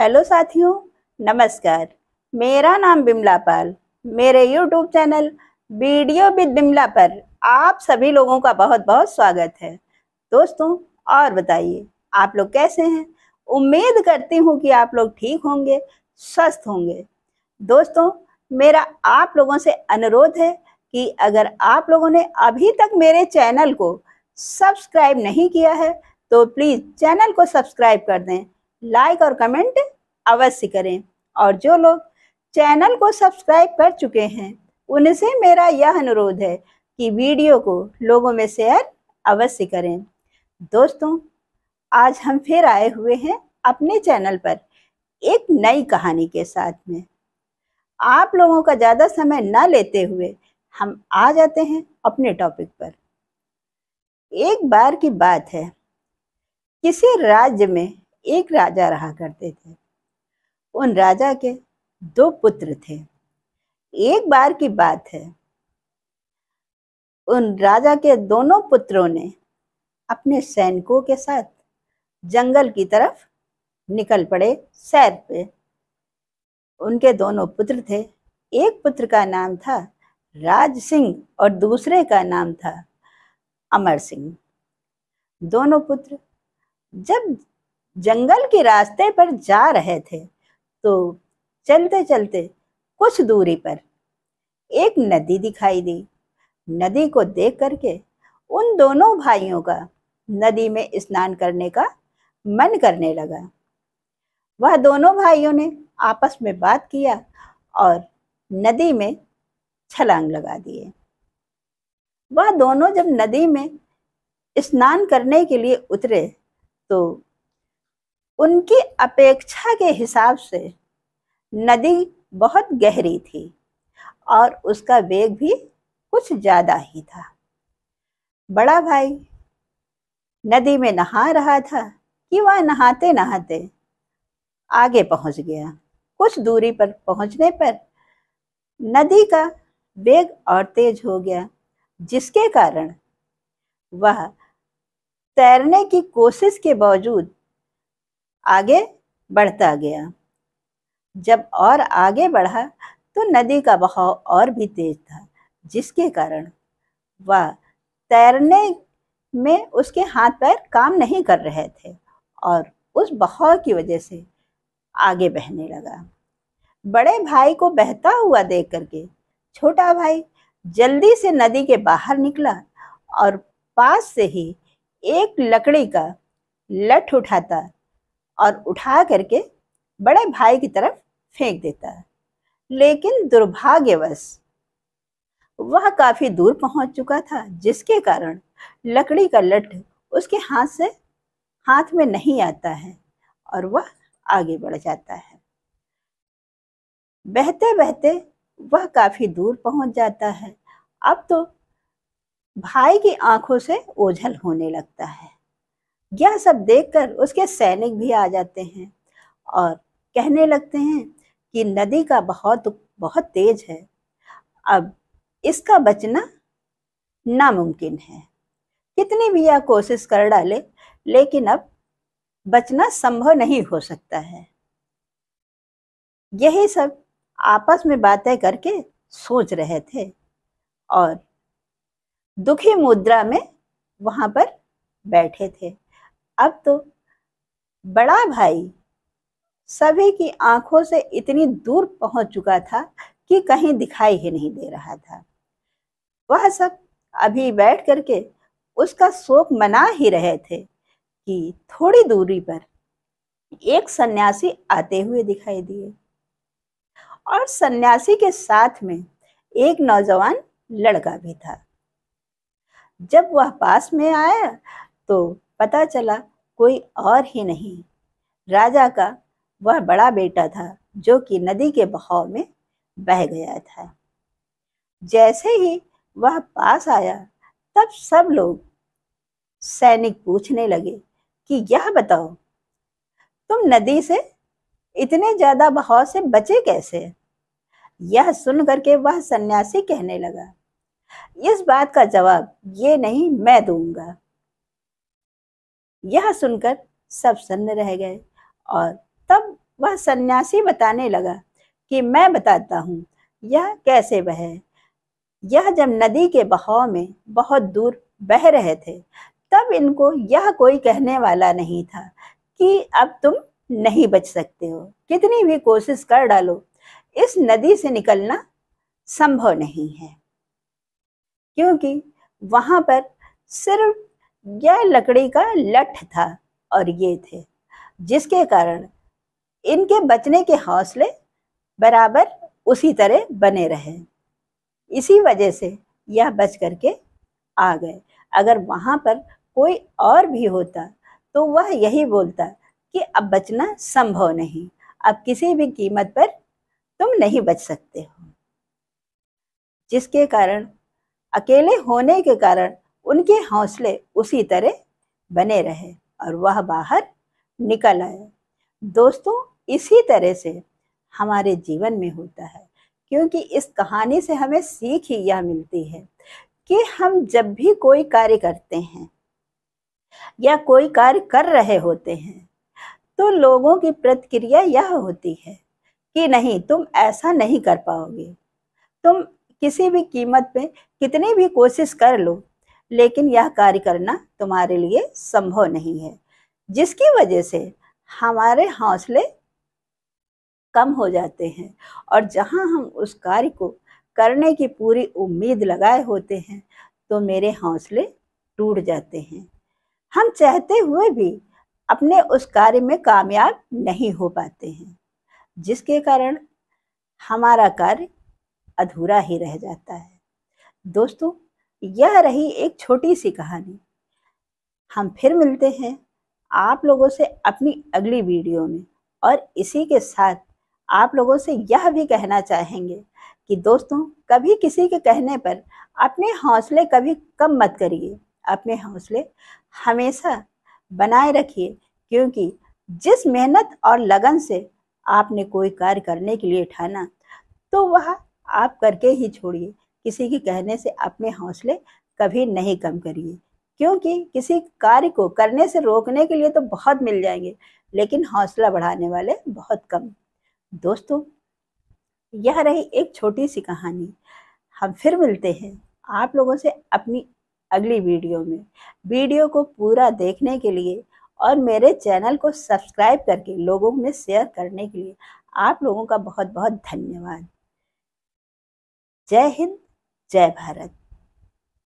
Hello साथियों, नमस्कार। मेरा नाम बिमला पाल। मेरे YouTube channel video with Bimla पर आप सभी लोगों का बहुत बहुत स्वागत है। दोस्तों, और बताइए आप लोग कैसे हैं? उम्मीद करती हूँ कि आप लोग ठीक होंगे, स्वस्थ होंगे। दोस्तों, मेरा आप लोगों से अनुरोध है कि अगर आप लोगों ने अभी तक मेरे चैनल को सब्सक्राइब नहीं किया है तो प्लीज़ चैनल को सब्सक्राइब कर दें, लाइक और कमेंट अवश्य करें। और जो लोग चैनल को सब्सक्राइब कर चुके हैं उनसे मेरा यह अनुरोध है कि वीडियो को लोगों में शेयर अवश्य करें। दोस्तों, आज हम फिर आए हुए हैं अपने चैनल पर एक नई कहानी के साथ में। आप लोगों का ज़्यादा समय न लेते हुए हम आ जाते हैं अपने टॉपिक पर। एक बार की बात है, किसी राज्य में एक राजा रहा करते थे। उन राजा के 2 पुत्र थे। एक बार की बात है, उन राजा के दोनों पुत्रों ने अपने सैनिकों के साथ जंगल की तरफ निकल पड़े सैर पे। उनके दोनों पुत्र थे। एक पुत्र का नाम था राज सिंह और दूसरे का नाम था अमर सिंह। दोनों पुत्र जब जंगल के रास्ते पर जा रहे थे तो चलते चलते कुछ दूरी पर एक नदी दिखाई दी। नदी को देख करके उन दोनों भाइयों का नदी में स्नान करने का मन करने लगा। वह दोनों भाइयों ने आपस में बात किया और नदी में छलांग लगा दिए। वह दोनों जब नदी में स्नान करने के लिए उतरे तो उनकी अपेक्षा के हिसाब से नदी बहुत गहरी थी और उसका वेग भी कुछ ज्यादा ही था। बड़ा भाई नदी में नहा रहा था कि वह नहाते नहाते आगे पहुंच गया। कुछ दूरी पर पहुंचने पर नदी का वेग और तेज हो गया, जिसके कारण वह तैरने की कोशिश के बावजूद आगे बढ़ता गया। जब और आगे बढ़ा तो नदी का बहाव और भी तेज था, जिसके कारण वह तैरने में उसके हाथ पैर काम नहीं कर रहे थे और उस बहाव की वजह से आगे बहने लगा। बड़े भाई को बहता हुआ देख करके छोटा भाई जल्दी से नदी के बाहर निकला और पास से ही एक लकड़ी का लठ उठाता और उठा करके बड़े भाई की तरफ फेंक देता। लेकिन दुर्भाग्यवश वह काफी दूर पहुंच चुका था, जिसके कारण लकड़ी का लठ उसके हाथ में नहीं आता है और वह आगे बढ़ जाता है। बहते बहते वह काफी दूर पहुंच जाता है। अब तो भाई की आंखों से ओझल होने लगता है। यह सब देखकर उसके सैनिक भी आ जाते हैं और कहने लगते हैं कि नदी का बहाव तो बहुत तेज है, अब इसका बचना नामुमकिन है। कितनी भी यह कोशिश कर डाले लेकिन अब बचना संभव नहीं हो सकता है। यही सब आपस में बातें करके सोच रहे थे और दुखी मुद्रा में वहां पर बैठे थे। अब तो बड़ा भाई सभी की आंखों से इतनी दूर पहुंच चुका था कि कहीं दिखाई ही नहीं दे रहा था। वह सब अभी बैठ करके उसका शोक मना ही रहे थे कि थोड़ी दूरी पर एक सन्यासी आते हुए दिखाई दिए और सन्यासी के साथ में एक नौजवान लड़का भी था। जब वह पास में आया तो पता चला कोई और ही नहीं, राजा का वह बड़ा बेटा था जो कि नदी के बहाव में बह गया था। जैसे ही वह पास आया तब सब लोग सैनिक पूछने लगे कि यह बताओ, तुम नदी से इतने ज्यादा बहाव से बचे कैसे? यह सुन करके वह सन्यासी कहने लगा, इस बात का जवाब ये नहीं मैं दूंगा। यह सुनकर सब सन्न रह गए और तब वह सन्यासी बताने लगा कि मैं बताता हूँ यह कैसे बहे। यह जब नदी के बहाव में बहुत दूर बह रहे थे, तब इनको यह कोई कहने वाला नहीं था कि अब तुम नहीं बच सकते हो, कितनी भी कोशिश कर डालो इस नदी से निकलना संभव नहीं है, क्योंकि वहां पर सिर्फ यह लकड़ी का लठ था और ये थे, जिसके कारण इनके बचने के हौसले बराबर उसी तरह बने रहे। इसी वजह से यह बच करके आ गए। अगर वहां पर कोई और भी होता तो वह यही बोलता कि अब बचना संभव नहीं, अब किसी भी कीमत पर तुम नहीं बच सकते हो। जिसके कारण अकेले होने के कारण उनके हौसले उसी तरह बने रहे और वह बाहर निकल आए। दोस्तों, इसी तरह से हमारे जीवन में होता है, क्योंकि इस कहानी से हमें सीख ही यह मिलती है कि हम जब भी कोई कार्य करते हैं या कोई कार्य कर रहे होते हैं तो लोगों की प्रतिक्रिया यह होती है कि नहीं, तुम ऐसा नहीं कर पाओगे, तुम किसी भी कीमत पे कितनी भी कोशिश कर लो, लेकिन यह कार्य करना तुम्हारे लिए संभव नहीं है, जिसकी वजह से हमारे हौसले कम हो जाते हैं और जहां हम उस कार्य को करने की पूरी उम्मीद लगाए होते हैं तो मेरे हौसले टूट जाते हैं। हम चाहते हुए भी अपने उस कार्य में कामयाब नहीं हो पाते हैं, जिसके कारण हमारा कार्य अधूरा ही रह जाता है। दोस्तों, यह रही एक छोटी सी कहानी। हम फिर मिलते हैं आप लोगों से अपनी अगली वीडियो में, और इसी के साथ आप लोगों से यह भी कहना चाहेंगे कि दोस्तों, कभी किसी के कहने पर अपने हौसले कभी कम मत करिए, अपने हौसले हमेशा बनाए रखिए, क्योंकि जिस मेहनत और लगन से आपने कोई कार्य करने के लिए ठाना तो वह आप करके ही छोड़िए। किसी के कहने से अपने हौसले कभी नहीं कम करिए, क्योंकि किसी कार्य को करने से रोकने के लिए तो बहुत मिल जाएंगे, लेकिन हौसला बढ़ाने वाले बहुत कम। दोस्तों, यह रही एक छोटी सी कहानी। हम फिर मिलते हैं आप लोगों से अपनी अगली वीडियो में। वीडियो को पूरा देखने के लिए और मेरे चैनल को सब्सक्राइब करके लोगों में शेयर करने के लिए आप लोगों का बहुत बहुत धन्यवाद। जय हिंद, जय भारत।